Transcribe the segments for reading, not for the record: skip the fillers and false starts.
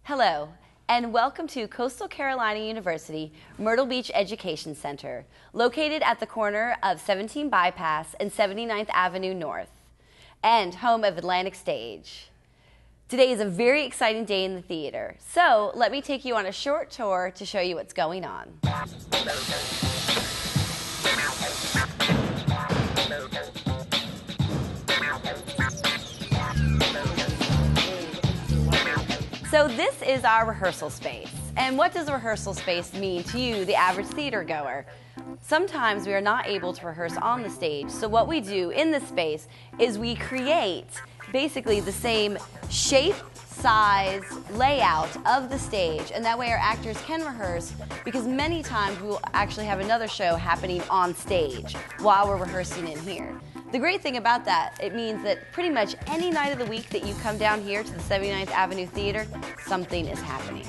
Hello, and welcome to Coastal Carolina University Myrtle Beach Education Center, located at the corner of 17 Bypass and 79th Avenue North, and home of Atlantic Stage. Today is a very exciting day in the theater, so let me take you on a short tour to show you what's going on. So this is our rehearsal space. And what does a rehearsal space mean to you, the average theater goer? Sometimes we are not able to rehearse on the stage, so what we do in this space is we create basically the same shape, size, layout of the stage, and that way our actors can rehearse, because many times we will actually have another show happening on stage while we're rehearsing in here. The great thing about that, it means that pretty much any night of the week that you come down here to the 79th Avenue Theater, something is happening.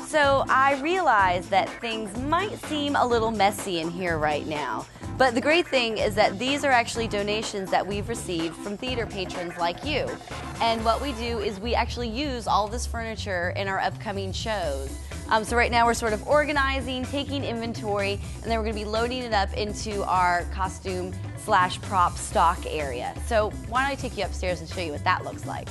So I realize that things might seem a little messy in here right now, but the great thing is that these are actually donations that we've received from theater patrons like you. And what we do is we actually use all this furniture in our upcoming shows. So right now we're sort of organizing, taking inventory, and then we're going to be loading it up into our costume/prop stock area. So why don't I take you upstairs and show you what that looks like.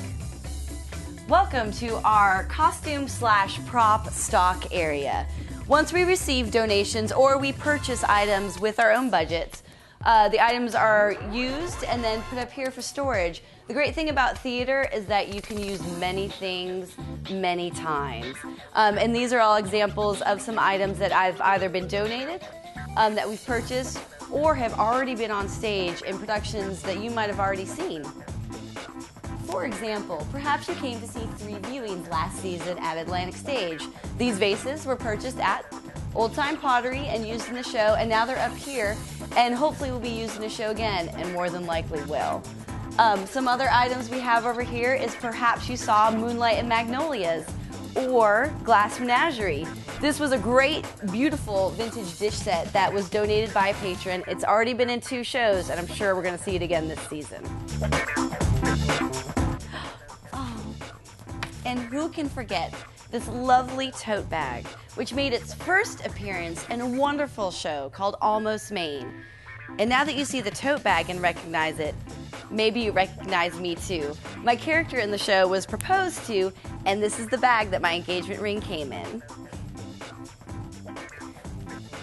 Welcome to our costume/prop stock area. Once we receive donations or we purchase items with our own budgets, the items are used and then put up here for storage. The great thing about theater is that you can use many things many times. And these are all examples of some items that I've either been donated, that we've purchased, or have already been on stage in productions that you might have already seen. For example, perhaps you came to see 3 viewings last season at Atlantic Stage. These vases were purchased at Old Time Pottery and used in the show, and now they're up here, and hopefully will be used in the show again, and more than likely will. Some other items we have over here is perhaps you saw Moonlight and Magnolias, or Glass Menagerie. This was a great, beautiful vintage dish set that was donated by a patron. It's already been in 2 shows, and I'm sure we're going to see it again this season. And who can forget this lovely tote bag, which made its first appearance in a wonderful show called Almost Maine. And now that you see the tote bag and recognize it, maybe you recognize me too. My character in the show was proposed to, and this is the bag that my engagement ring came in.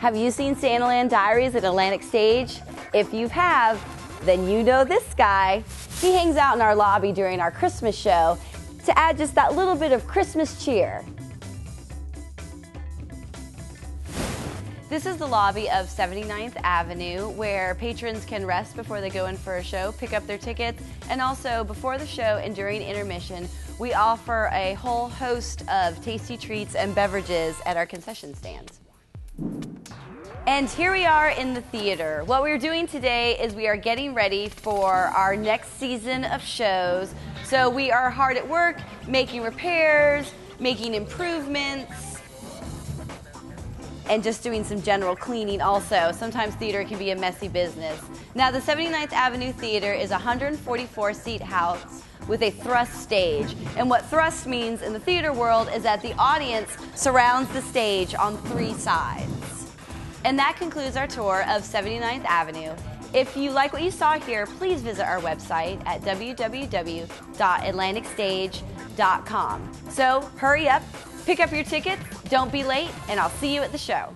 Have you seen Santaland Diaries at Atlantic Stage? If you have, then you know this guy. He hangs out in our lobby during our Christmas show to add just that little bit of Christmas cheer. This is the lobby of 79th Avenue, where patrons can rest before they go in for a show, pick up their tickets, and also before the show and during intermission, we offer a whole host of tasty treats and beverages at our concession stands. And here we are in the theater. What we're doing today is we are getting ready for our next season of shows. So we are hard at work, making repairs, making improvements, and just doing some general cleaning also. Sometimes theater can be a messy business. Now the 79th Avenue Theater is a 144-seat house with a thrust stage. And what thrust means in the theater world is that the audience surrounds the stage on 3 sides. And that concludes our tour of 79th Avenue. If you like what you saw here, please visit our website at www.atlanticstage.com. So hurry up, pick up your tickets, don't be late, and I'll see you at the show.